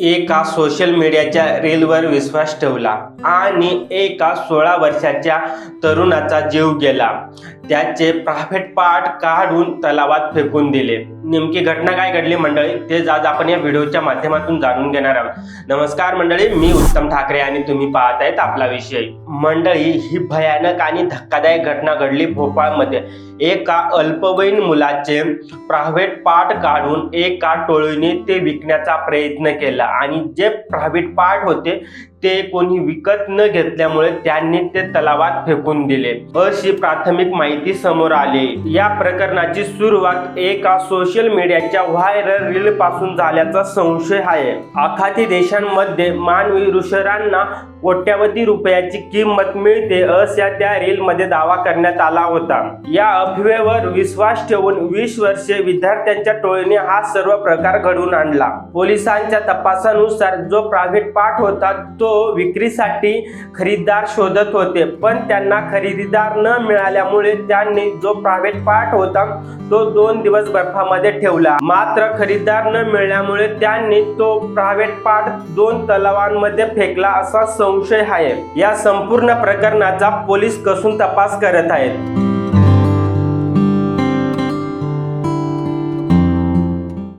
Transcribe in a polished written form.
एका सोशल मीडियाच्या रीलवर विश्वास ठेवला आणि एका 16 वर्षाच्या तरुणाचा जीव गेला। त्याचे प्रायव्हेट पार्ट काढून तलावात फेकून दिले। नेमकी घटना काय घडली मंडळी, तेच आज आपण या व्हिडिओच्या माध्यमातून जाणून घेणार आहोत। नमस्कार मंडळी, मी उत्तम ठाकरे आणि तुम्ही पाहत आहेत आपला विषय। मंडळी, ही भयानक आणि धक्कादायक घटना घडली भोपाळमध्ये। एका अल्पवयीन मुलाचे प्रायव्हेट पार्ट काढून एका टोळीने ते विकण्याचा प्रयत्न केला आणि जे प्रायव्हेट पार्ट होते ते कोणी विकत न घेतल्यामुळे त्यांनी ते तलावात फेकून दिले, अशी प्राथमिक माहिती समोर आली। या प्रकरणाची सुरुवात एका सोशल मीडियाच्या व्हायरल रील पासून झाल्याचा संशय आहे। आखाती देशांमध्ये मानवी ऋषरांना कोट्यावधी रुपयाची किंमत मिळते अशा त्या रील मध्ये दावा करण्यात आला होता। या अफवेवर विश्वास ठेवून 20 वर्षीय विद्यार्थ्यांच्या टोळीने हा सर्व प्रकार घडवून आणला। पोलिसांच्या तपासानुसार जो प्रायव्हेट पार्ट होता तो विक्रीसाठी खरेदीदार शोधत होते, पण त्यांना खरेदीदार न मिळाल्यामुळे त्यांनी जो प्रायव्हेट पार्ट होता तो 2 दिवस बर्फामध्ये ठेवला। मात्र खरेदीदार न मिळाल्यामुळे त्यांनी तो प्रायव्हेट पार्ट 2 तलावांमध्ये फेकला असा संशय आहे। या संपूर्ण प्रकरणाचा पोलीस कसून तपास करत आहेत।